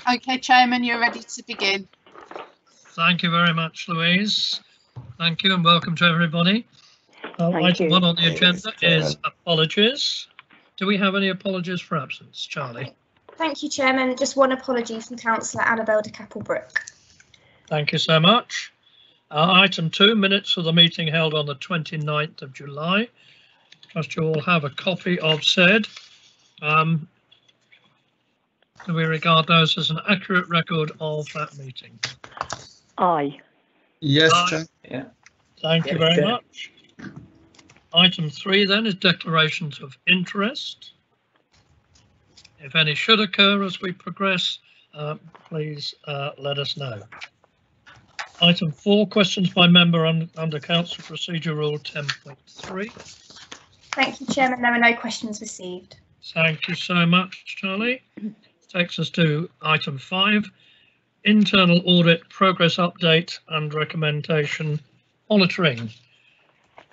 Okay, Chairman, you're ready to begin. Thank you very much, Louise. Thank you and welcome to everybody. Item 1 on the agenda is apologies. Do we have any apologies for absence, Charlie? Thank you, Chairman. Just one apology from Councillor Annabel de Capelbrook. Thank you so much. Item 2, minutes of the meeting held on the 29th of July. Trust you all have a copy of said. Do we regard those as an accurate record of that meeting? Aye. Yes, Aye. Chair. Yeah. Thank you very much. Item 3 then is declarations of interest. If any should occur as we progress, please let us know. Item 4, questions by member under Council Procedure Rule 10.3. Thank you, Chairman. There are no questions received. Thank you so much, Charlie. Takes us to item 5, internal audit progress update and recommendation monitoring.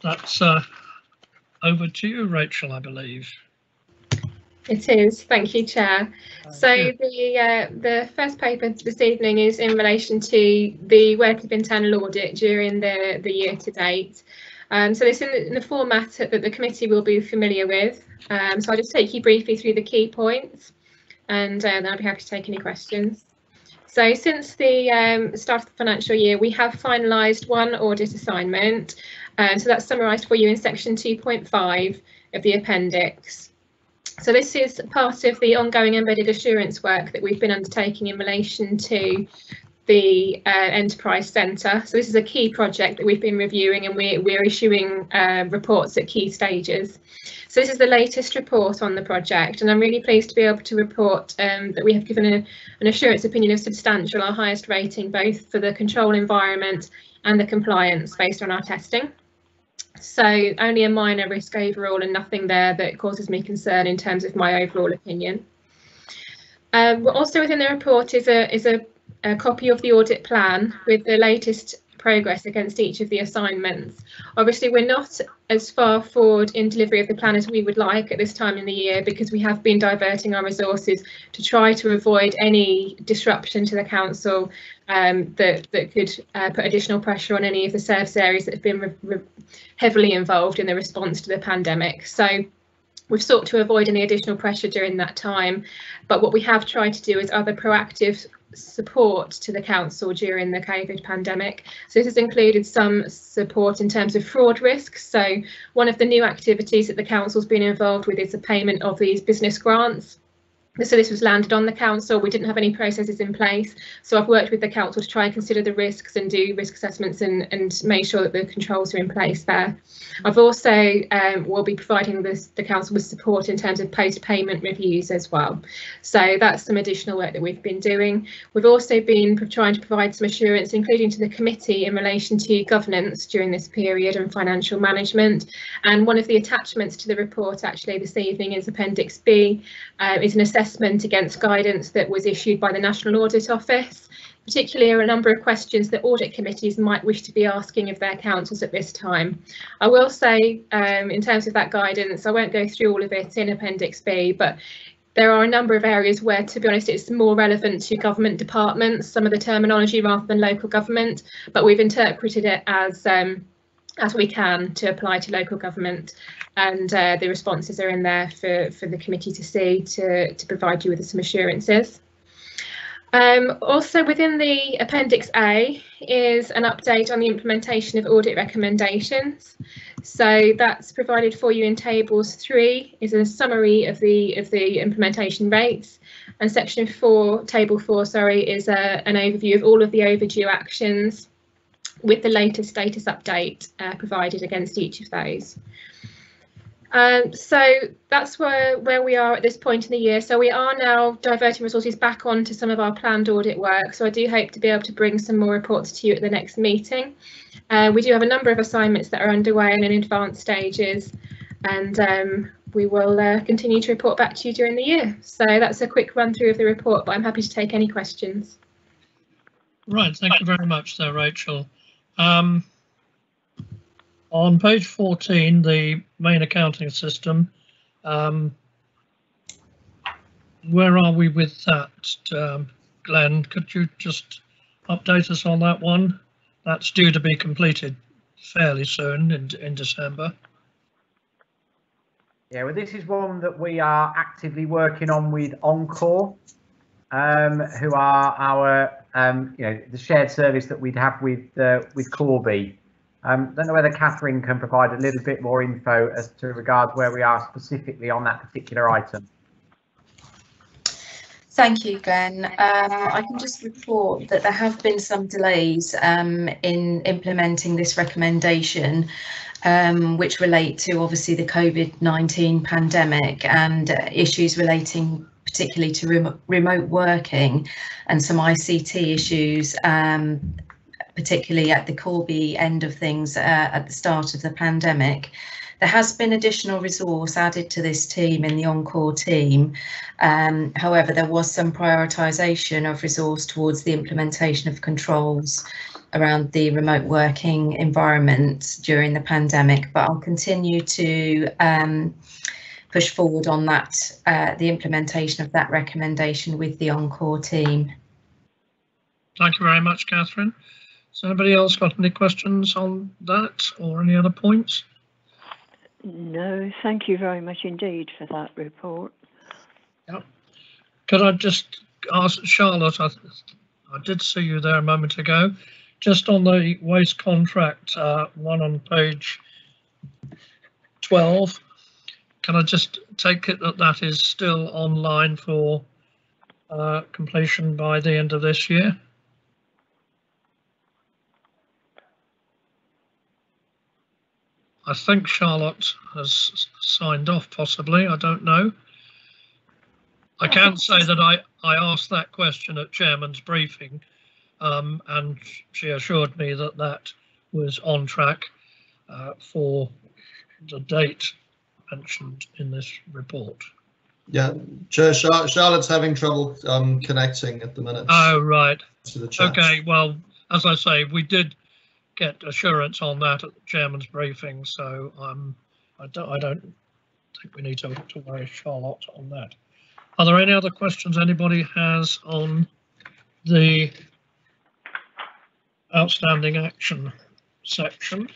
That's over to you, Rachel, I believe. It is. Thank you, Chair. The first paper this evening is in relation to the work of internal audit during the year to date. So this is in the format that the committee will be familiar with. So I'll just take you briefly through the key points, and then I'll be happy to take any questions. So since the start of the financial year, we have finalised one audit assignment. So that's summarised for you in section 2.5 of the appendix. So this is part of the ongoing embedded assurance work that we've been undertaking in relation to the Enterprise Centre. So this is a key project that we've been reviewing, and we're issuing reports at key stages. So this is the latest report on the project, and I'm really pleased to be able to report that we have given an assurance opinion of substantial, our highest rating, both for the control environment and the compliance based on our testing. So only a minor risk overall, and nothing there that causes me concern in terms of my overall opinion. Also within the report is a copy of the audit plan with the latest progress against each of the assignments. Obviously, we're not as far forward in delivery of the plan as we would like at this time in the year, because we have been diverting our resources to try to avoid any disruption to the council that could put additional pressure on any of the service areas that have been heavily involved in the response to the pandemic. So we've sought to avoid any additional pressure during that time, but what we have tried to do is other proactive support to the council during the COVID pandemic. So this has included some support in terms of fraud risks. So one of the new activities that the council's been involved with is the payment of these business grants. So this was landed on the council. We didn't have any processes in place. So I've worked with the council to try and consider the risks and do risk assessments and make sure that the controls are in place there. I've also will be providing the council with support in terms of post-payment reviews as well. So that's some additional work that we've been doing. We've also been trying to provide some assurance, including to the committee, in relation to governance during this period and financial management. And one of the attachments to the report actually this evening is Appendix B, is an assessment against guidance that was issued by the National Audit Office. Particularly a number of questions that audit committees might wish to be asking of their councils at this time. I will say in terms of that guidance, I won't go through all of it in Appendix B, but there are a number of areas where, to be honest, it's more relevant to government departments, some of the terminology rather than local government, but we've interpreted it as we can to apply to local government, and the responses are in there for the committee to see to provide you with some assurances. Also within the Appendix A is an update on the implementation of audit recommendations. So that's provided for you in tables 3 is a summary of the implementation rates, and section 4, table 4, sorry, is an overview of all of the overdue actions with the latest status update provided against each of those. So that's where we are at this point in the year. So we are now diverting resources back onto some of our planned audit work. So I do hope to be able to bring some more reports to you at the next meeting. We do have a number of assignments that are underway and in advanced stages, and we will continue to report back to you during the year. So that's a quick run through of the report, but I'm happy to take any questions. Right, thank you very much there, Rachel. On page 14, the main accounting system, where are we with that Glenn, could you just update us on that one? That's due to be completed fairly soon in December. Yeah, well, this is one that we are actively working on with Encore, who are our, the shared service that we'd have with Corby. Don't know whether Catherine can provide a little bit more info as to regards where we are specifically on that particular item. Thank you, Glenn. I can just report that there have been some delays in implementing this recommendation, which relate to obviously the COVID-19 pandemic and issues relating particularly to remote working and some ICT issues, particularly at the Corby end of things at the start of the pandemic. There has been additional resource added to this team in the Encore team. However, there was some prioritisation of resource towards the implementation of controls around the remote working environment during the pandemic, but I'll continue to push forward on that, the implementation of that recommendation with the Encore team. Thank you very much, Catherine. Has anybody else got any questions on that or any other points? No, thank you very much indeed for that report. Yep. Could I just ask Charlotte, I did see you there a moment ago, just on the waste contract one on page 12, can I just take it that that is still online for completion by the end of this year? I think Charlotte has signed off, possibly, I don't know. I can say that I asked that question at Chairman's briefing, and she assured me that that was on track for the date mentioned in this report. Yeah, Chair, Charlotte's having trouble connecting at the minute. Oh, right. To the chat. Okay, well, as I say, we did get assurance on that at the Chairman's briefing, so I don't think we need to worry Charlotte on that. Are there any other questions anybody has on the outstanding action section?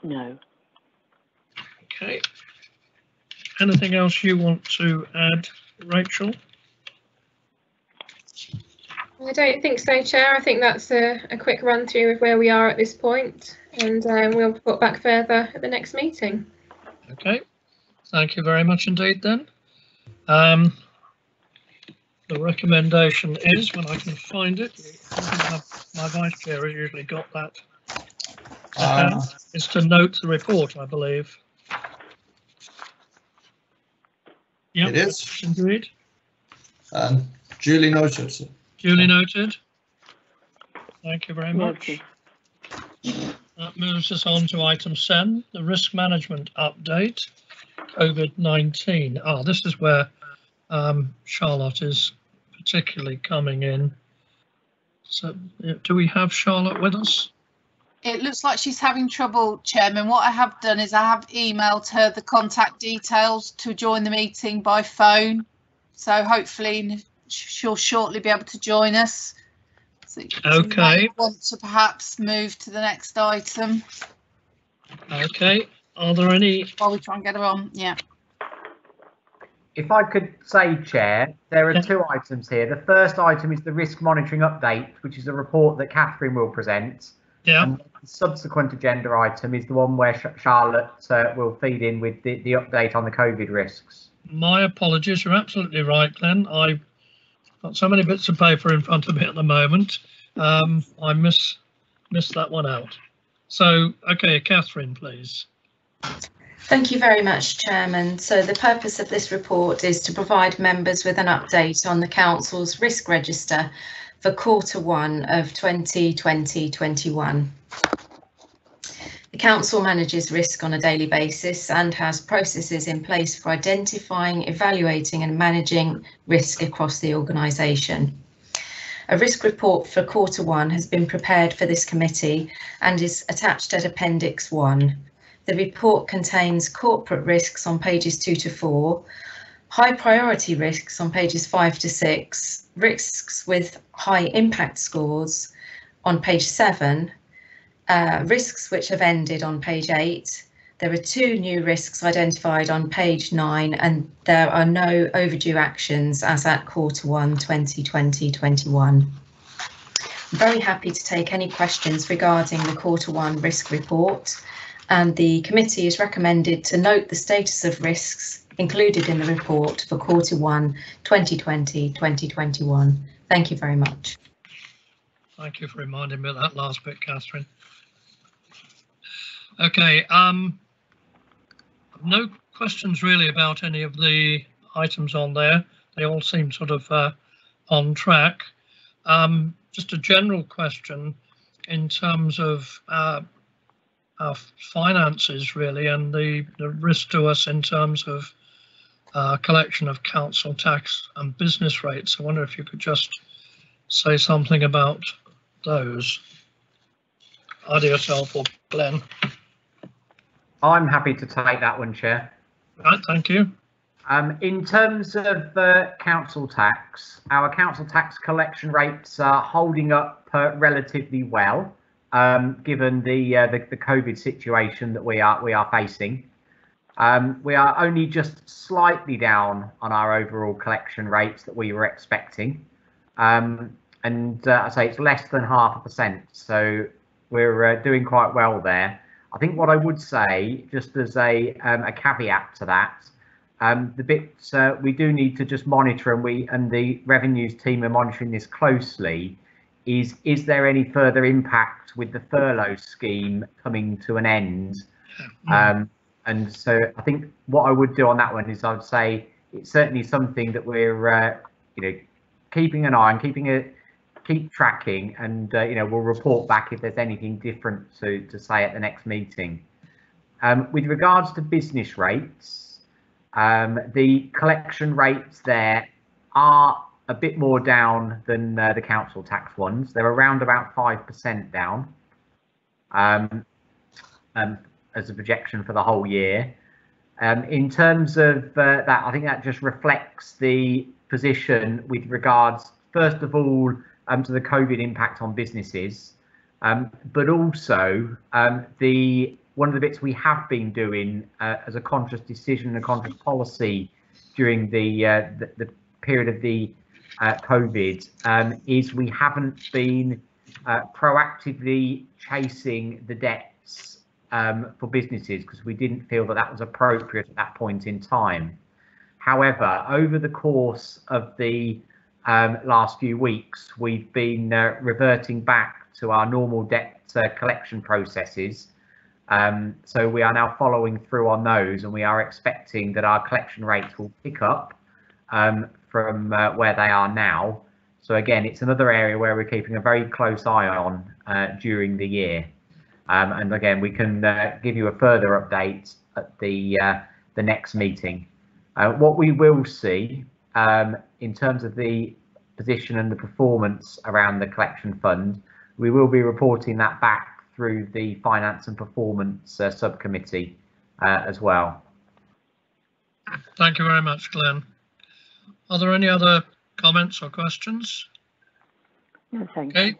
No. Okay. Anything else you want to add, Rachel? I don't think so, Chair. I think that's a quick run through of where we are at this point, and we'll report back further at the next meeting. Okay, thank you very much indeed then. The recommendation is, when I can find it, my vice chair has usually got that, is to note the report, I believe. Yep, it is. Indeed. Duly noted. Duly noted. Thank you very much. That moves us on to item 7, the risk management update, COVID-19. Ah, this is where Charlotte is particularly coming in. So do we have Charlotte with us? It looks like she's having trouble, Chairman. What I have done is I have emailed her the contact details to join the meeting by phone. So hopefully she'll shortly be able to join us. So okay. You want to perhaps move to the next item? Okay. Are there any? While we try and get her on, yeah. If I could say, Chair, there are two items here. The first item is the risk monitoring update, which is a report that Catherine will present. Yeah. And the subsequent agenda item is the one where Charlotte will feed in with the update on the COVID risks. My apologies. You're absolutely right, Glenn. I've got so many bits of paper in front of me at the moment. I missed that one out. So, okay, Catherine, please. Thank you very much, Chairman. So the purpose of this report is to provide members with an update on the Council's risk register for Q1 of 2020-21. The Council manages risk on a daily basis and has processes in place for identifying, evaluating and managing risk across the organisation. A risk report for Q1 has been prepared for this committee and is attached at Appendix 1. The report contains corporate risks on pages 2 to 4, High priority risks on pages 5 to 6, risks with high impact scores on page 7, risks which have ended on page 8. There are 2 new risks identified on page 9, and there are no overdue actions as at Q1 2020-21. I'm very happy to take any questions regarding the Q1 risk report, and the committee is recommended to note the status of risks included in the report for Q1 2020-2021. Thank you very much. Thank you for reminding me of that last bit, Catherine. Okay, no questions really about any of the items on there. They all seem sort of on track. Just a general question in terms of our finances really, and the risk to us in terms of collection of council tax and business rates. I wonder if you could just say something about those, either yourself or Glenn. I'm happy to take that one, Chair. Right, thank you. In terms of council tax, our council tax collection rates are holding up relatively well, given the COVID situation that we are facing. We are only just slightly down on our overall collection rates that we were expecting, and I say it's less than 0.5%, so we're doing quite well there. I think what I would say, just as a caveat to that, the bits we do need to just monitor, and the revenues team are monitoring this closely, is there any further impact with the furlough scheme coming to an end? And so I think what I would do on that one is I would say it's certainly something that we're keeping an eye on, keep tracking, and we'll report back if there's anything different to say at the next meeting. With regards to business rates, the collection rates there are a bit more down than the council tax ones. They're around about 5% down as a projection for the whole year. In terms of that, I think that just reflects the position with regards, first of all, to the COVID impact on businesses, but also one of the bits we have been doing as a conscious decision and a conscious policy during the period of the COVID is we haven't been proactively chasing the debts for businesses, because we didn't feel that was appropriate at that point in time. However, over the course of the last few weeks, we've been reverting back to our normal debt collection processes. So we are now following through on those, and we are expecting that our collection rates will pick up from where they are now. So again, it's another area where we're keeping a very close eye on during the year. And again, we can give you a further update at the next meeting. What we will see in terms of the position and the performance around the collection fund, we will be reporting that back through the Finance and Performance subcommittee as well. Thank you very much, Glenn. Are there any other comments or questions? No, thank you. Okay,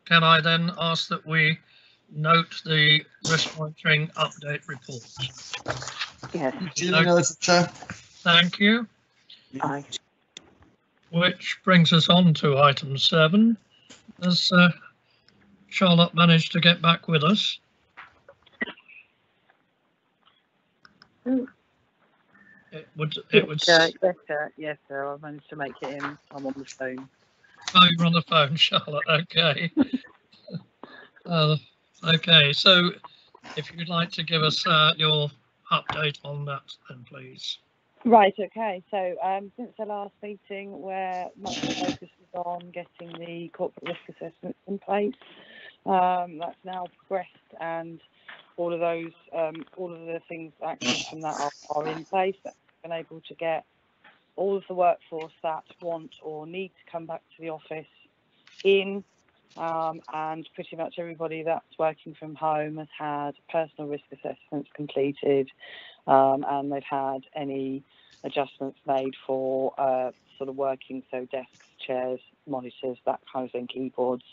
can I then ask that we note the risk monitoring update report? Yes. Duly noted, Chair. Thank you. Aye. Which brings us on to item 7. Has Charlotte managed to get back with us? It would. Yes, sir. I managed to make it in. I'm on the phone. Oh, you're on the phone, Charlotte. Okay. Okay. So, if you'd like to give us your update on that, then please. Right. Okay. So, since the last meeting, where much of the focus was on getting the corporate risk assessments in place, that's now progressed, and all of those, all of the things, actions from that are in place. That's been able to get all of the workforce that want or need to come back to the office in, and pretty much everybody that's working from home has had personal risk assessments completed, and they've had any adjustments made for sort of working, so desks, chairs, monitors, that kind of thing, keyboards,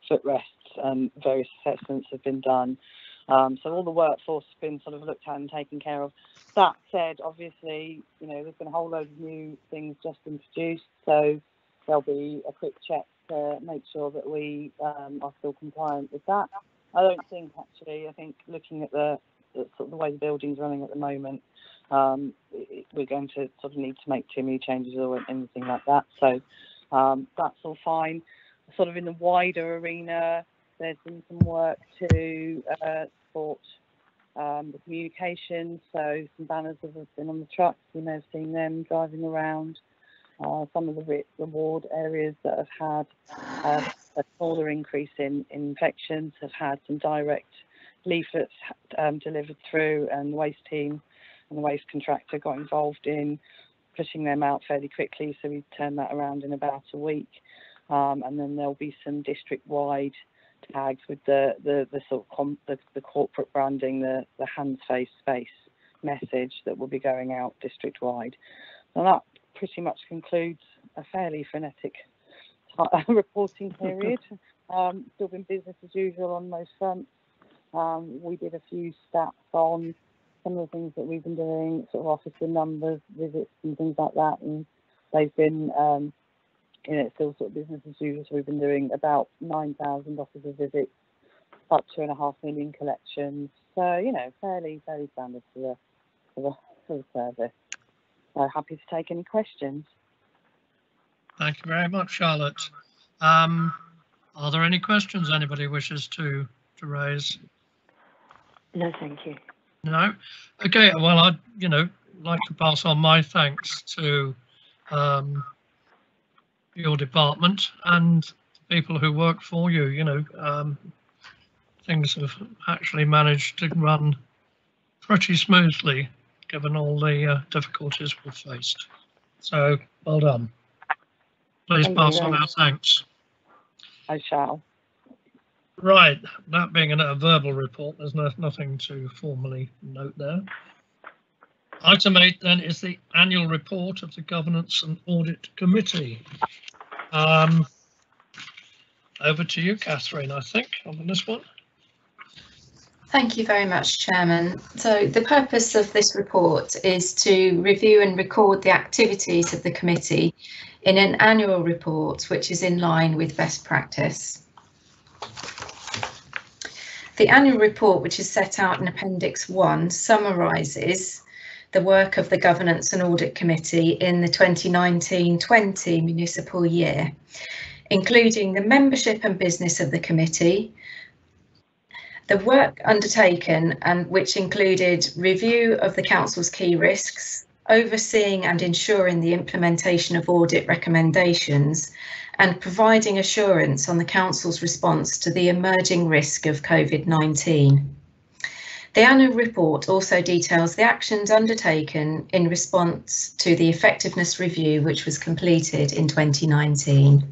footrests, and various assessments have been done. So all the workforce has been sort of looked at and taken care of. That said, obviously, you know, there's been a whole load of new things just introduced, so there'll be a quick check to make sure that we are still compliant with that. I don't think, actually, I think looking at the sort of the way the building's running at the moment, we're going to sort of need to make too many changes or anything like that. So that's all fine. Sort of in the wider arena, there's been some work to support the communication. So some banners have been on the trucks. You may have seen them driving around. Some of the reward areas that have had a smaller increase in infections have had some direct leaflets delivered through, and the waste team and the waste contractor got involved in pushing them out fairly quickly. So we turned that around in about a week. And then there'll be some district-wide tags with the sort of the corporate branding, the hands, face, space message that will be going out district-wide. And that pretty much concludes a fairly frenetic reporting period. Still been business as usual on most fronts. We did a few stats on some of the things that we've been doing, sort of officer numbers, visits and things like that, and they've been you know, it's still sort of business as usual. So we've been doing about 9,000 officer visits, up 2.5 million collections. So, you know, fairly standard for the service. So happy to take any questions. Thank you very much, Charlotte. Are there any questions anybody wishes to raise? No, thank you. No? Okay, well, I'd, you know, like to pass on my thanks to your department and people who work for you. You know, things have actually managed to run pretty smoothly given all the difficulties we've faced. So well done. Please pass on our thanks. I shall. Right, that being a verbal report, there's nothing to formally note there. Item 8 then is the annual report of the Governance and Audit Committee. Over to you, Catherine, I think, on this one. Thank you very much, Chairman. So the purpose of this report is to review and record the activities of the committee in an annual report, which is in line with best practice. The annual report, which is set out in Appendix 1, summarises the work of the Governance and Audit Committee in the 2019-20 municipal year, including the membership and business of the committee, the work undertaken, and which included review of the council's key risks, overseeing and ensuring the implementation of audit recommendations, and providing assurance on the council's response to the emerging risk of COVID-19. The annual report also details the actions undertaken in response to the effectiveness review, which was completed in 2019.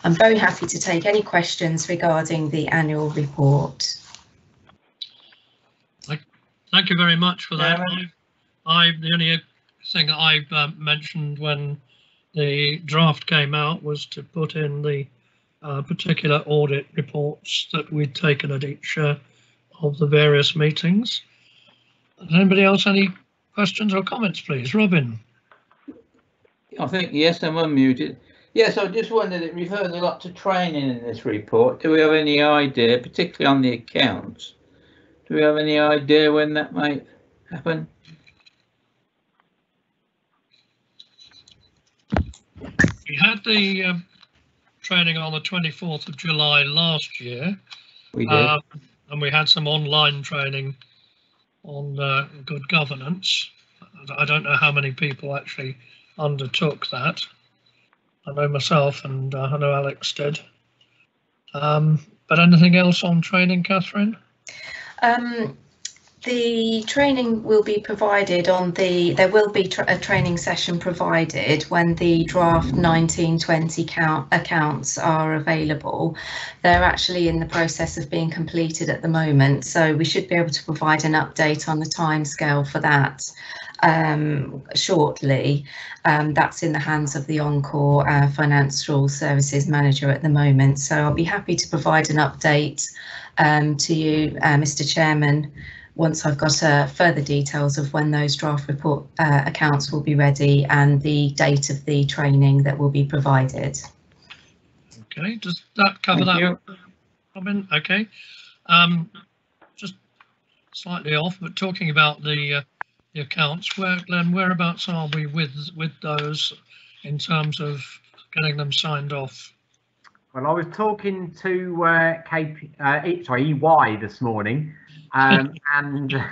I'm very happy to take any questions regarding the annual report. Thank you very much for that. The only thing I've mentioned when the draft came out was to put in the particular audit reports that we'd taken at each of the various meetings. Does anybody else any questions or comments, please? Robin. I think, yes, I'm unmuted. Yes, I just wondered, it refers a lot to training in this report. Do we have any idea, particularly on the accounts, do we have any idea when that might happen? We had the training on the 24th of July last year. We did. And we had some online training on good governance. I don't know how many people actually undertook that. I know myself and I know Alex did. But anything else on training, Catherine? The training will be provided on there will be a training session provided when the draft 1920 accounts are available. They're actually in the process of being completed at the moment, so we should be able to provide an update on the timescale for that shortly. That's in the hands of the Encore Financial Services Manager at the moment. So I'll be happy to provide an update to you, Mr. Chairman, once I've got further details of when those draft report accounts will be ready and the date of the training that will be provided. Okay, does that cover that, Robin? Okay, just slightly off, but talking about the accounts, Glenn, whereabouts are we with those in terms of getting them signed off? Well, I was talking to EY this morning, and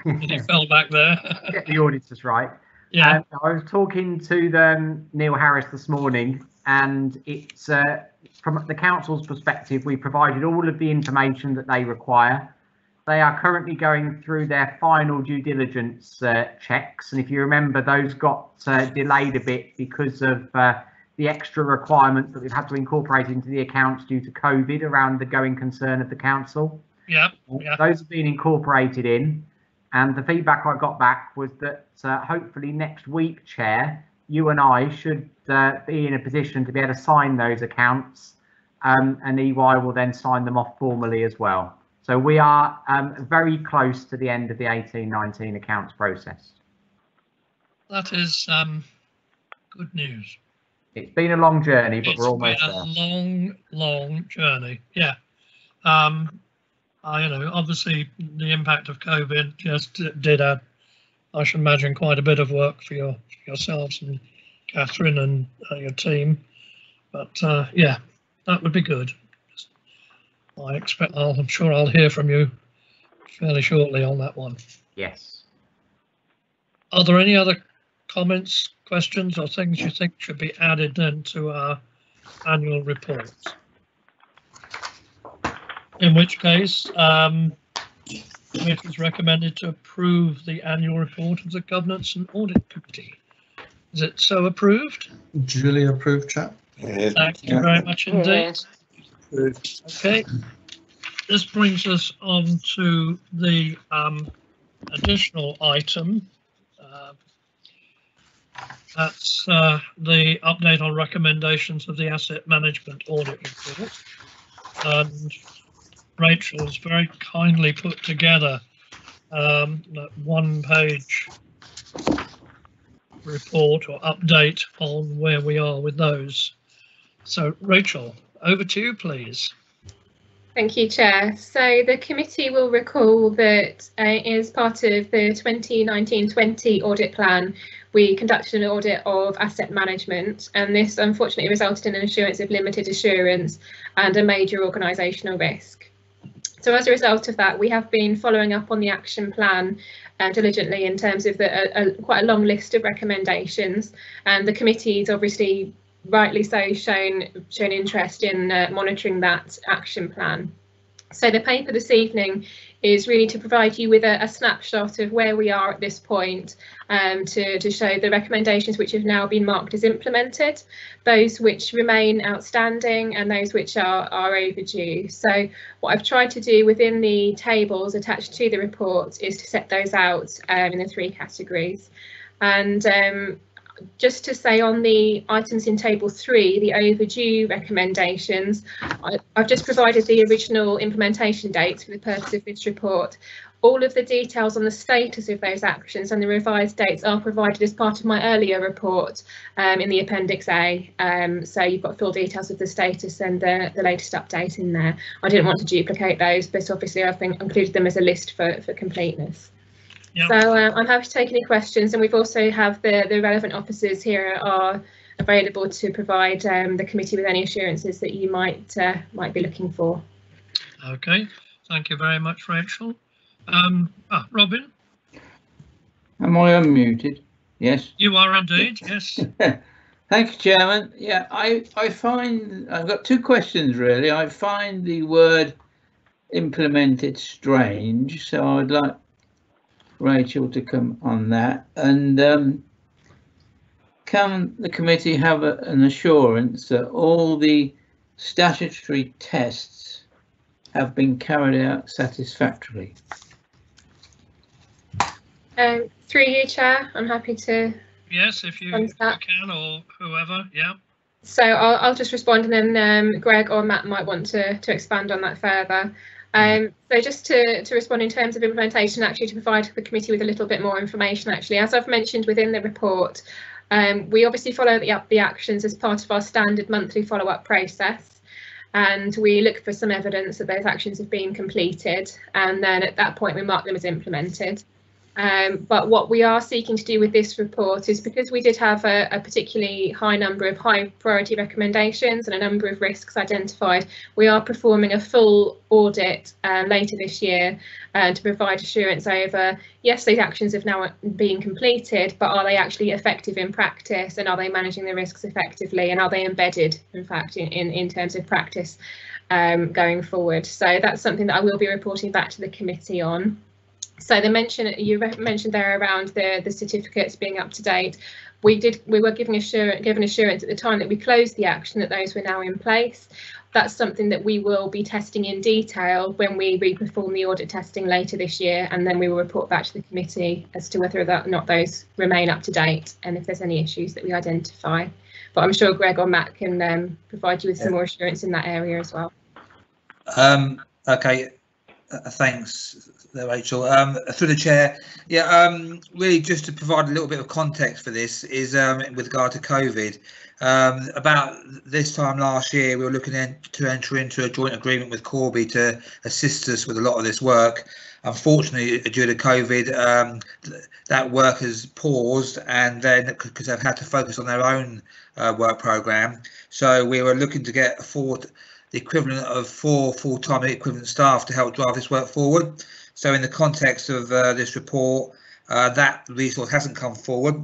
You fell back there. Get the auditors right. Yeah. I was talking to them, Neil Harris, this morning, and it's from the council's perspective, we provided all of the information that they require. They are currently going through their final due diligence checks, and if you remember, those got delayed a bit because of the extra requirements that we've had to incorporate into the accounts due to COVID around the going concern of the council. Yeah. Those have been incorporated in, and the feedback I got back was that hopefully next week, Chair, you and I should be in a position to be able to sign those accounts, and EY will then sign them off formally as well. So we are very close to the end of the 18-19 accounts process. That is good news. It's been a long journey, but we're almost there. It's been a long journey. Yeah. You know, obviously the impact of COVID just did add, I should imagine, quite a bit of work for yourselves and Catherine and your team. But yeah, that would be good. I'm sure I'll hear from you fairly shortly on that one. Yes. Are there any other comments, questions, or things you think should be added then to our annual reports? In which case, it is recommended to approve the annual report of the Governance and Audit Committee. Is it so approved? Duly approved, chap. Thank you very much indeed. Okay, this brings us on to the additional item. That's the update on recommendations of the Asset Management Audit Report. And Rachel has very kindly put together that one-page report or update on where we are with those. So, Rachel, over to you, please. Thank you, Chair. So the committee will recall that as part of the 2019-20 audit plan, we conducted an audit of asset management, and this unfortunately resulted in an assurance of limited assurance and a major organisational risk. So as a result of that, we have been following up on the action plan diligently in terms of quite a long list of recommendations, and the committee's obviously rightly so shown interest in monitoring that action plan. So the paper this evening is really to provide you with a snapshot of where we are at this point, to show the recommendations which have now been marked as implemented, those which remain outstanding, and those which are overdue. So what I've tried to do within the tables attached to the report is to set those out in the three categories. And just to say on the items in table 3, the overdue recommendations, I've just provided the original implementation dates for the purpose of this report. All of the details on the status of those actions and the revised dates are provided as part of my earlier report in the Appendix A. So you've got full details of the status and the latest update in there. I didn't want to duplicate those, but obviously I've included them as a list for completeness. Yep. So I'm happy to take any questions, and we've also have the relevant officers here are available to provide the committee with any assurances that you might be looking for. Okay, thank you very much, Rachel. Robin? Am I unmuted? Yes. You are indeed, yes. Thank you, Chairman. Yeah, I find I've got two questions really. I find the word implemented strange, so I'd like Rachel to come on that. And can the committee have an assurance that all the statutory tests have been carried out satisfactorily? Through you, Chair, I'm happy to. Yes, if you can, or whoever, yeah. So I'll just respond, and then Greg or Matt might want to expand on that further. So just to respond in terms of implementation, actually to provide the committee with a little bit more information, actually, as I've mentioned within the report, we obviously follow the actions as part of our standard monthly follow-up process, and we look for some evidence that those actions have been completed, and then at that point we mark them as implemented. But what we are seeking to do with this report is, because we did have a particularly high number of high priority recommendations and a number of risks identified, we are performing a full audit later this year to provide assurance over, yes, these actions have now been completed, but are they actually effective in practice, and are they managing the risks effectively, and are they embedded, in fact, in terms of practice going forward. So that's something that I will be reporting back to the committee on. So you mentioned there around the certificates being up to date. We were given assurance at the time that we closed the action that those were now in place. That's something that we will be testing in detail when we re-perform the audit testing later this year, and then we will report back to the committee as to whether or not those remain up to date and if there's any issues that we identify. But I'm sure Greg or Matt can provide you with some more assurance in that area as well. Okay, thanks there, Rachel. Through the chair, really just to provide a little bit of context for this is with regard to COVID. About this time last year, we were looking to enter into a joint agreement with Corby to assist us with a lot of this work. Unfortunately, due to COVID, that work has paused, and then because they've had to focus on their own work programme. So we were looking to get the equivalent of 4 full-time equivalent staff to help drive this work forward. So in the context of this report, that resource hasn't come forward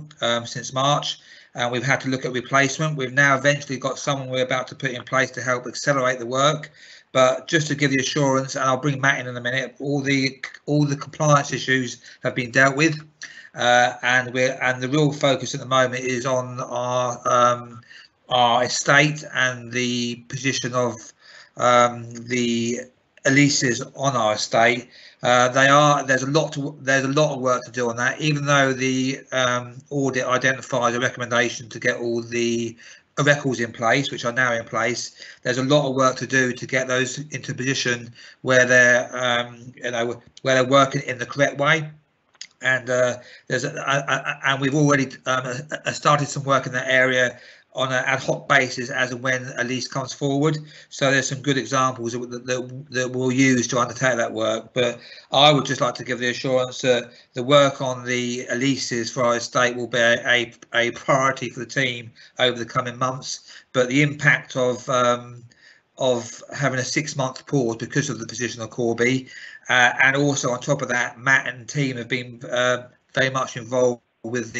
since March, and we've had to look at replacement. We've now eventually got someone we're about to put in place to help accelerate the work. But just to give the assurance, and I'll bring Matt in a minute, all the compliance issues have been dealt with, and the real focus at the moment is on our estate and the position of the leases on our estate. There's a lot of work to do on that, even though the audit identifies a recommendation to get all the records in place, which are now in place. There's a lot of work to do to get those into a position where they're where they're working in the correct way. And and we've already started some work in that area on an ad hoc basis as and when a lease comes forward. So there's some good examples that we'll use to undertake that work. But I would just like to give the assurance that the work on the leases for our estate will be a priority for the team over the coming months. But the impact of having a 6-month pause because of the position of Corby, and also on top of that, Matt and team have been very much involved with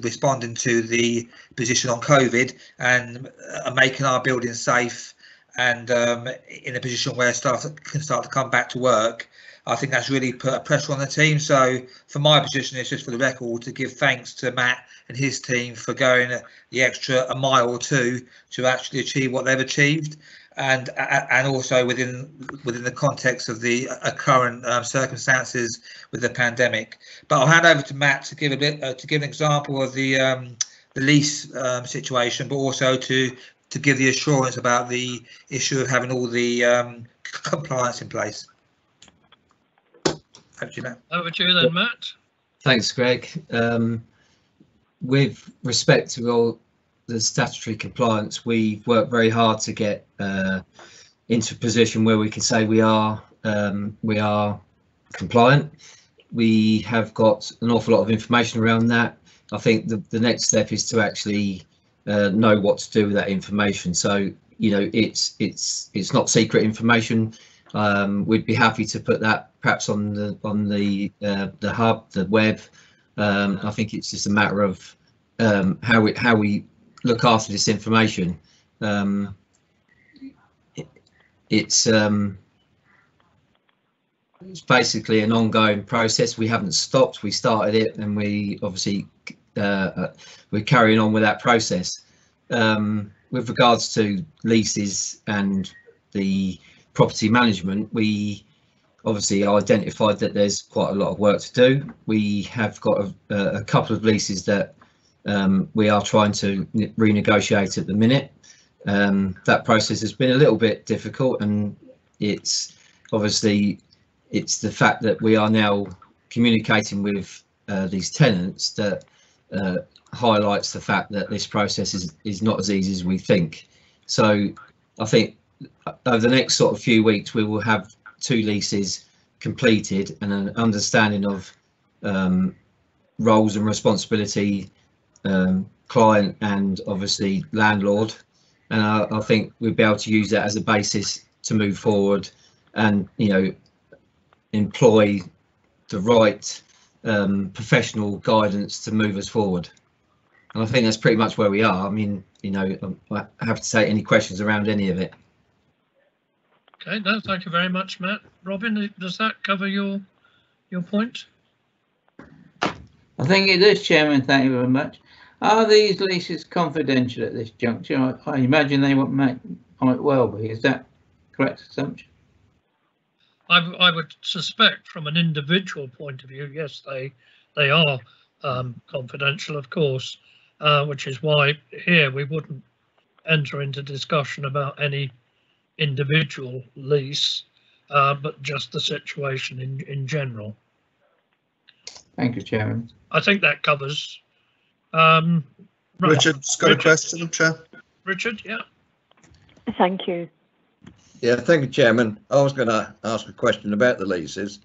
responding to the position on COVID and making our building safe and in a position where staff can start to come back to work. I think that's really put a pressure on the team. So for my position, it's just for the record to give thanks to Matt and his team for going the extra mile or two to actually achieve what they've achieved. And also within the context of the current circumstances with the pandemic. But I'll hand over to Matt to give an example of the lease situation, but also to give the assurance about the issue of having all the compliance in place. Over to you, Matt. Over to you then, Matt. Thanks, Greg. With respect to all the statutory compliance, we've worked very hard to get into a position where we can say we are compliant. We have got an awful lot of information around that. I think the next step is to actually know what to do with that information. So it's not secret information. We'd be happy to put that perhaps on the hub, the web. I think it's just a matter of how we look after this information. It's basically an ongoing process. We haven't stopped. We started it, and we obviously we're carrying on with that process. With regards to leases and the property management, we obviously identified that there's quite a lot of work to do. We have got a couple of leases that we are trying to renegotiate at the minute. That process has been a little bit difficult, and it's obviously the fact that we are now communicating with these tenants that highlights the fact that this process is not as easy as we think. So I think over the next sort of few weeks we will have 2 leases completed and an understanding of roles and responsibility, client and obviously landlord, and I think we'll be able to use that as a basis to move forward and, you know, employ the right professional guidance to move us forward. And I think that's pretty much where we are. I mean, you know, I have to take any questions around any of it. Okay, no, thank you very much, Matt. Robin, does that cover your point? I think it does, Chairman. Thank you very much. Are these leases confidential at this juncture? I imagine they might well be. Is that correct assumption? I would suspect from an individual point of view, yes, they are confidential, of course, which is why here we wouldn't enter into discussion about any individual lease, but just the situation in general. Thank you, Chairman. I think that covers. Richard's got a question, Chair. Richard, yeah. Thank you. Yeah, thank you, Chairman. I was going to ask a question about the leases,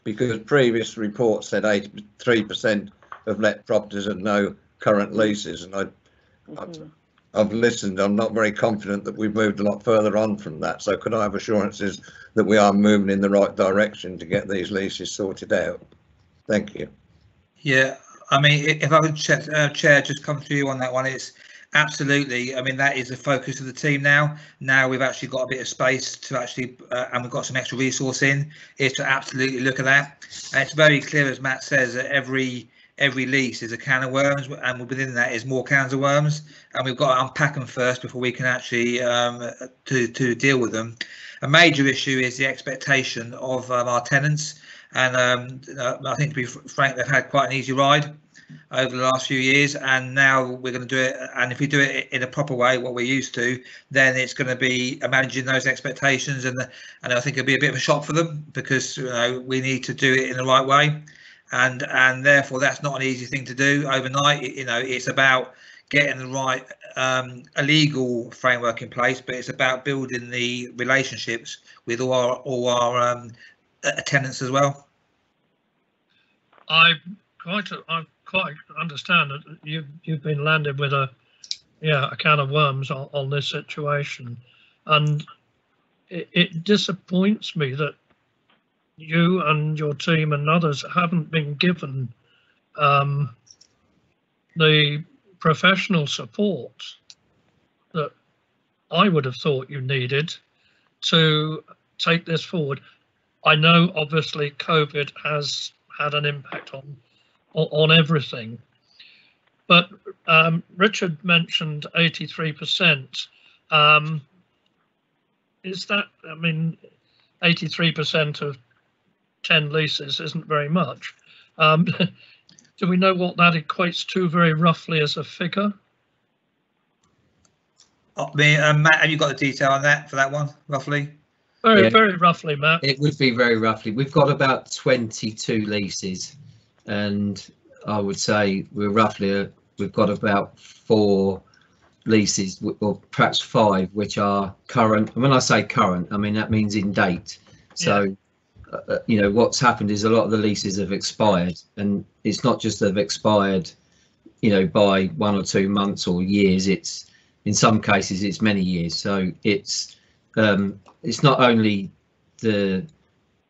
because previous reports said 83% of let properties had no current leases, and I've listened. I'm not very confident that we've moved a lot further on from that. So could I have assurances that we are moving in the right direction to get these leases sorted out? Thank you. Yeah, I mean, if I could, Chair, just come to you on that one, it's absolutely. I mean, that is the focus of the team now. Now we've actually got a bit of space to actually, and we've got some extra resource in, is to absolutely look at that. And it's very clear, as Matt says, that every lease is a can of worms, and within that is more cans of worms, and we've got to unpack them first before we can actually to deal with them. A major issue is the expectation of our tenants, and I think, to be frank, they've had quite an easy ride over the last few years, and now we're going to do it. And if we do it in a proper way, what we're used to, then it's going to be managing those expectations, and I think it'll be a bit of a shock for them, because, you know, we need to do it in the right way, and therefore that's not an easy thing to do overnight. You know, it's about getting the right a legal framework in place, but it's about building the relationships with all our tenants as well. I quite understand that you've been landed with a can of worms on this situation, and it disappoints me that you and your team and others haven't been given the professional support that I would have thought you needed to take this forward. I know obviously COVID has had an impact on everything, but Richard mentioned 83%. Is that, I mean, 83% of 10 leases isn't very much. Do we know what that equates to very roughly as a figure? Matt, have you got the detail on that for that one, roughly? Very roughly, Matt. It would be very roughly. We've got about 22 leases, and I would say we've got about 4 leases, or perhaps 5, which are current. And when I say current, I mean that means in date. So, you know, what's happened is a lot of the leases have expired, and it's not just they've expired, you know, by 1 or 2 months or years. It's, in some cases, it's many years. So it's not only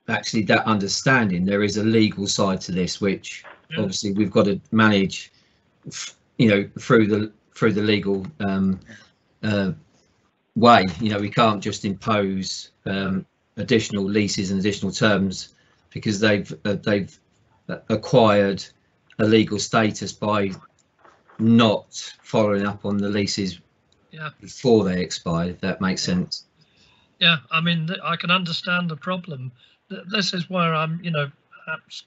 actually that understanding. There is a legal side to this, which obviously we've got to manage, you know, through the legal way. You know, we can't just impose additional leases and additional terms because they've acquired a legal status by not following up on the leases before they expired, if that makes sense. Yeah, I mean, I can understand the problem. this is where I'm, perhaps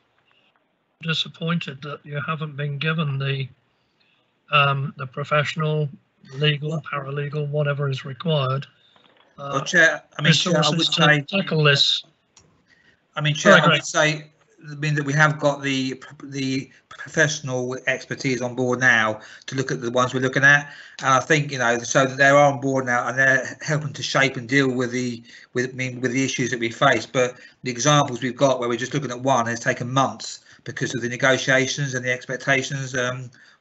disappointed that you haven't been given the professional, legal, paralegal, whatever is required. Well, Chair, I would say tackle this. Chair, I would say, that we have got the professional expertise on board now to look at the ones we're looking at, and I think so that they're on board now and they're helping to shape and deal with the issues that we face. But the examples we've got where we're just looking at one has taken months because of the negotiations and the expectations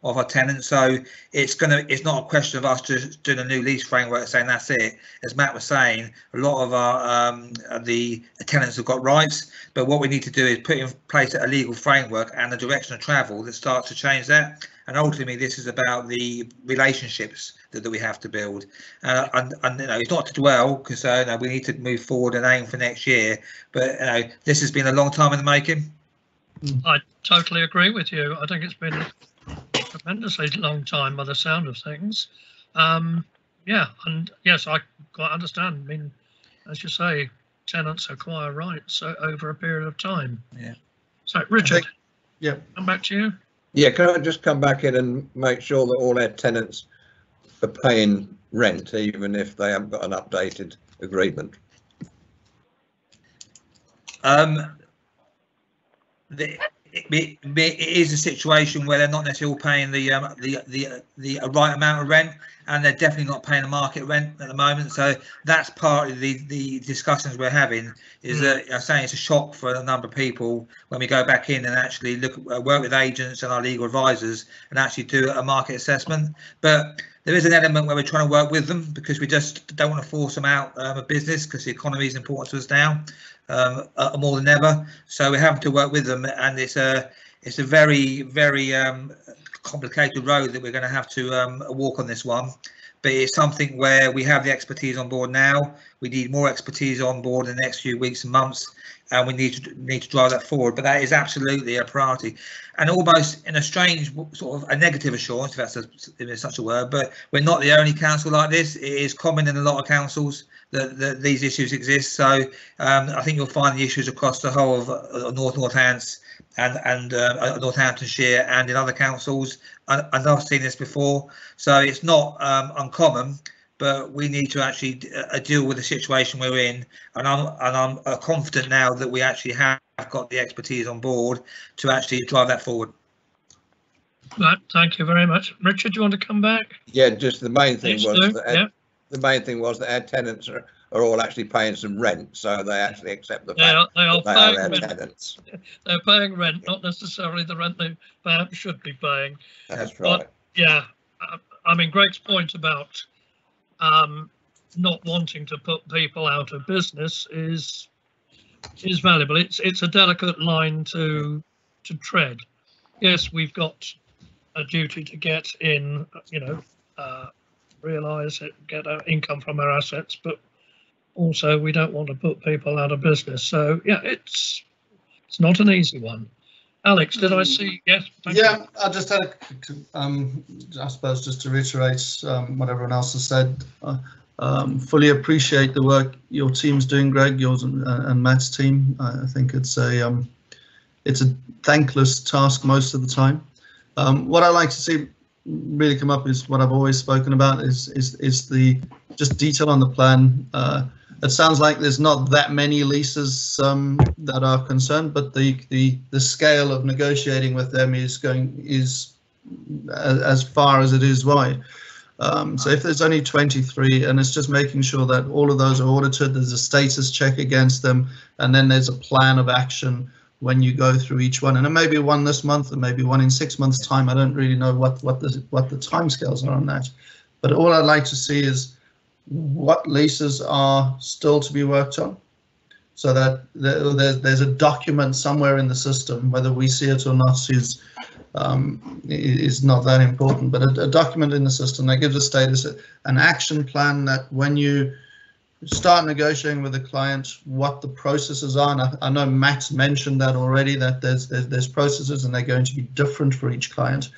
of our tenants. So it's not a question of us just doing a new lease framework saying that's it. As Matt was saying, a lot of our the tenants have got rights, but what we need to do is put in place a legal framework and a direction of travel that starts to change that. And ultimately, this is about the relationships that we have to build. And it's not to dwell, because we need to move forward and aim for next year. But this has been a long time in the making. I totally agree with you. I think it's been a tremendously long time by the sound of things. Yeah, and yes, I quite understand. I mean, as you say, tenants acquire rights over a period of time. Yeah. So, Richard, come back to you. Yeah, can I just come back in and make sure that all our tenants are paying rent, even if they haven't got an updated agreement? It is a situation where they're not necessarily paying the right amount of rent, and they're definitely not paying the market rent at the moment. So that's part of the discussions we're having. Is that I'm saying it's a shock for a number of people when we go back in and actually work with agents and our legal advisors and actually do a market assessment. But there is an element where we're trying to work with them because we just don't want to force them out of business, because the economy is important to us now. More than ever, so we're having to work with them, and it's a very, very complicated road that we're going to have to walk on this one. But it's something where we have the expertise on board now. We need more expertise on board in the next few weeks and months, and we need to drive that forward. But that is absolutely a priority, and almost in a strange sort of a negative assurance, if that's such a word. But we're not the only council like this. It is common in a lot of councils that these issues exist. So I think you'll find the issues across the whole of Northants and Northamptonshire and in other councils. And I've seen this before. So it's not uncommon, but we need to actually deal with the situation we're in. And I'm confident now that we actually have got the expertise on board to actually drive that forward. Right, thank you very much. Richard, do you want to come back? Yeah, just the main thing the main thing was that our tenants are all actually paying some rent, so they actually accept the fact they are that they paying are our rent. tenants. They're paying rent, not necessarily the rent they perhaps should be paying. That's right. But, yeah, I mean, Greg's point about not wanting to put people out of business is valuable. It's a delicate line to tread. Yes, we've got a duty to get in, realise it, get our income from our assets, but also we don't want to put people out of business. So yeah, it's not an easy one. Alex, did I see? Yes. Thank you. I just had I suppose just to reiterate what everyone else has said. Fully appreciate the work your team's doing, Greg, yours and Matt's team. I think it's a thankless task most of the time. What I like to see really come up is what I've always spoken about is the just detail on the plan. It sounds like there's not that many leases that are concerned, but the scale of negotiating with them is as far as it is wide. So if there's only 23, and it's just making sure that all of those are audited, there's a status check against them, and then there's a plan of action when you go through each one. And it may be one this month, and maybe one in 6 months' time. I don't really know what the timescales are on that. But all I'd like to see is what leases are still to be worked on, so that there's a document somewhere in the system, whether we see it or not is not that important, but a document in the system that gives a status, an action plan, that when you start negotiating with a client, what the processes are. And I know Matt's mentioned that already, that there's processes and they're going to be different for each client.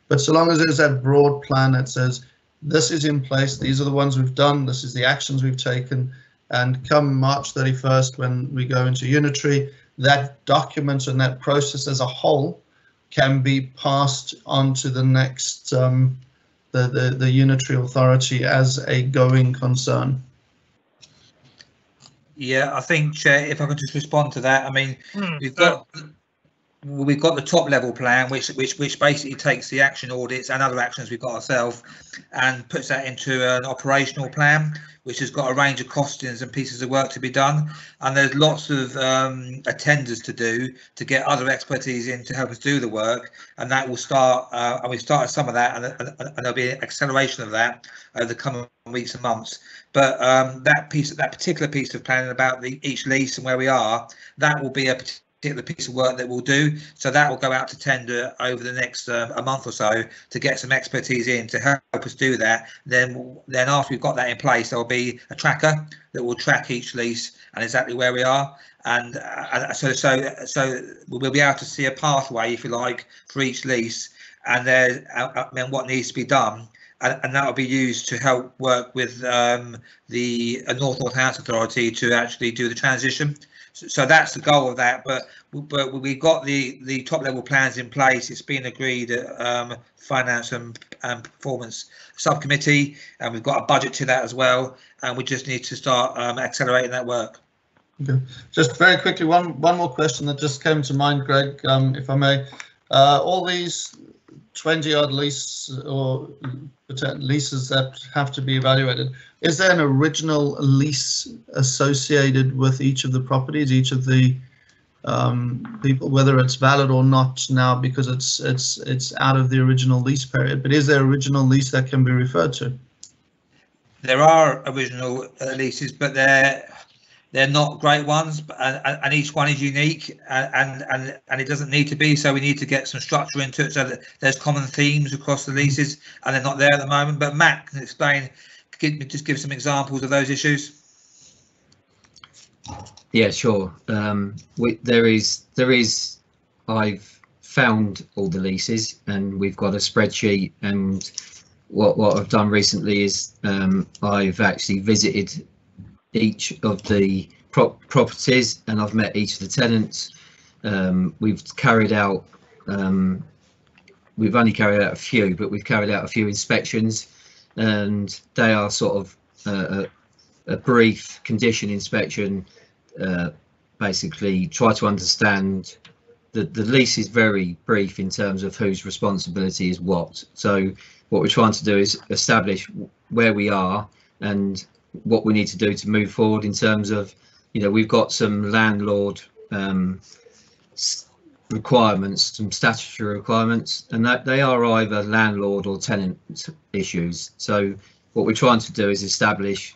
But so long as there's that broad plan that says, this is in place, these are the ones we've done, this is the actions we've taken, and come March 31st, when we go into unitary, that document and that process as a whole can be passed on to the next the unitary authority as a going concern. Yeah, I think, Chair, if I can just respond to that, I mean, we've got the top level plan, which basically takes the action audits and other actions we've got ourselves and puts that into an operational plan, which has got a range of costings and pieces of work to be done. And there's lots of attenders to do to get other expertise in to help us do the work. And that will start, and we've started some of that, and there'll be an acceleration of that over the coming weeks and months. But that particular piece of planning about each lease and where we are, that will be a particular piece of work that we'll do. So that will go out to tender over the next a month or so to get some expertise in to help us do that. Then after we've got that in place, there'll be a tracker that will track each lease and exactly where we are. And so we'll be able to see a pathway, if you like, for each lease, and then what needs to be done. And that will be used to help work with the North House Authority to actually do the transition. So that's the goal of that. But we've got the top level plans in place. It's been agreed at Finance and Performance Subcommittee, and we've got a budget to that as well. And we just need to start accelerating that work. Okay. Just very quickly, one more question that just came to mind, Greg, if I may. All these 20-odd leases that have to be evaluated, is there an original lease associated with each of the properties, each of the people, whether it's valid or not now because it's out of the original lease period, but is there original lease that can be referred to? There are original leases, but they're not great ones, and each one is unique, and it doesn't need to be. So we need to get some structure into it so that there's common themes across the leases, and they're not there at the moment. But Matt can explain, just give some examples of those issues. Yeah, sure. There is. I've found all the leases, and we've got a spreadsheet. And what I've done recently is I've actually visited each of the properties, and I've met each of the tenants. We've carried out, we've only carried out a few, but we've carried out a few inspections, and they are sort of a brief condition inspection. Basically try to understand the lease is very brief in terms of whose responsibility is what. So what we're trying to do is establish where we are and what we need to do to move forward in terms of, we've got some landlord requirements, some statutory requirements, and that they are either landlord or tenant issues. So what we're trying to do is establish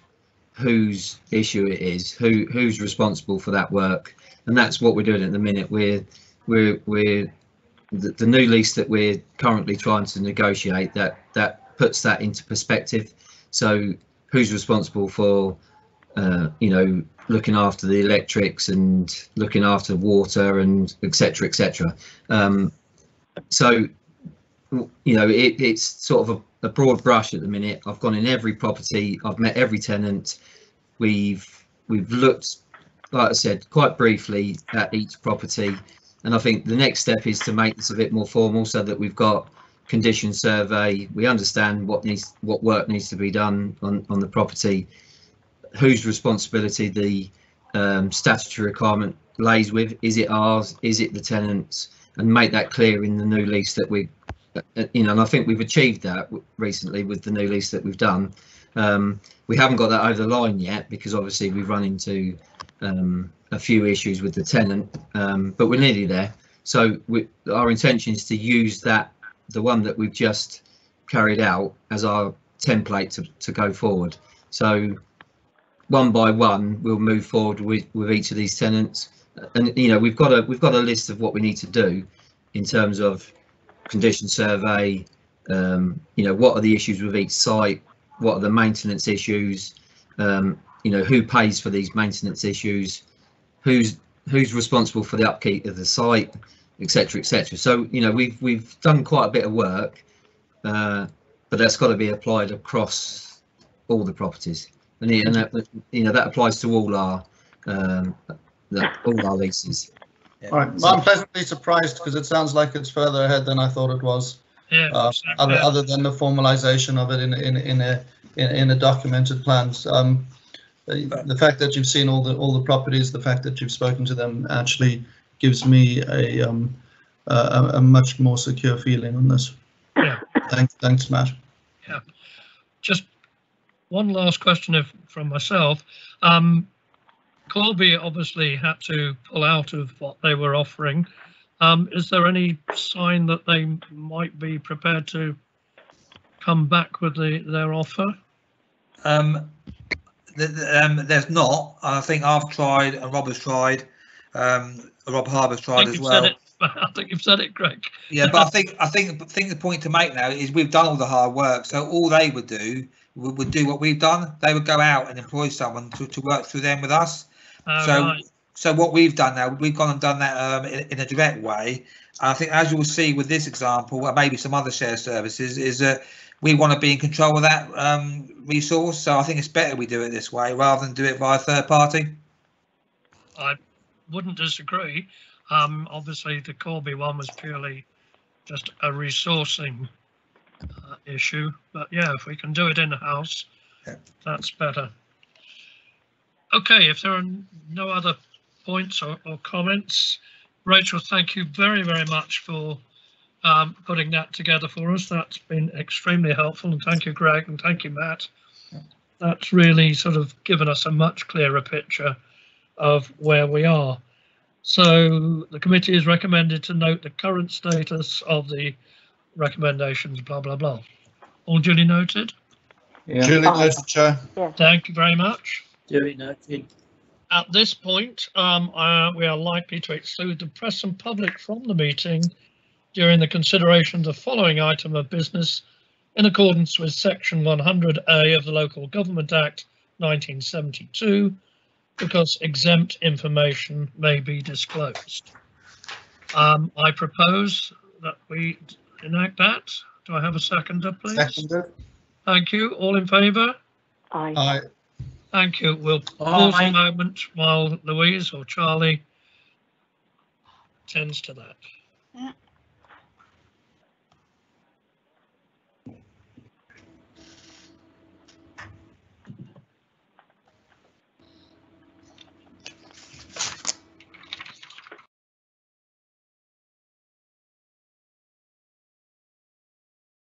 whose issue it is, who's responsible for that work, and that's what we're doing at the minute. We're the new lease that we're currently trying to negotiate, that puts that into perspective. So who's responsible for looking after the electrics and looking after water and etc. So it's sort of a broad brush at the minute. I've gone in every property, I've met every tenant, we've looked, like I said, quite briefly at each property, and I think the next step is to make this a bit more formal so that we've got condition survey, we understand what work needs to be done on the property, whose responsibility the statutory requirement lays with, is it ours, is it the tenant's, and make that clear in the new lease that we and I think we've achieved that recently with the new lease that we've done. We haven't got that over the line yet because obviously we've run into a few issues with the tenant, but we're nearly there. So our intention is to use the one that we've just carried out as our template to go forward. So one by one we'll move forward with each of these tenants, and we've got a list of what we need to do in terms of condition survey, what are the issues with each site, what are the maintenance issues, who pays for these maintenance issues, who's responsible for the upkeep of the site, etc. So we've done quite a bit of work, but that's got to be applied across all the properties. and that, you know, that applies to all our leases. Yeah. All right, well, I'm pleasantly surprised because it sounds like it's further ahead than I thought it was. Yeah. Other than the formalization of it in a documented plans. The fact that you've seen all the properties, the fact that you've spoken to them, actually gives me a much more secure feeling on this. Yeah. Thanks, Matt. Yeah. Just one last question from myself. Corby obviously had to pull out of what they were offering. Is there any sign that they might be prepared to come back with their offer? There's not. I think I've tried and Rob has tried. Rob Harbour's tried as well. I think you've said it, Greg. Yeah, but I think the point to make now is we've done all the hard work. So all they would do would do what we've done. They would go out and employ someone to work through them with us. So what we've done now, we've gone and done that in a direct way. I think, as you will see with this example, and maybe some other shared services, is that we want to be in control of that resource. So I think it's better we do it this way rather than do it via third party. I wouldn't disagree. Obviously, the Corby one was purely just a resourcing issue. But yeah, if we can do it in-house, that's better. Okay, if there are no other points or comments, Rachel, thank you very, very much for putting that together for us. That's been extremely helpful, and thank you, Greg, and thank you, Matt. That's really sort of given us a much clearer picture of where we are. So the committee is recommended to note the current status of the recommendations, blah, blah, blah. All duly noted? Yeah. Duly noted, Chair. Thank you very much. Duly noted. At this point, we are likely to exclude the press and public from the meeting during the consideration of the following item of business in accordance with Section 100A of the Local Government Act 1972, because exempt information may be disclosed. I propose that we enact that. Do I have a seconder, please? Seconded. Thank you. All in favour? Aye. Aye. Thank you. We'll pause a moment while Louise or Charlie tends to that. Yeah.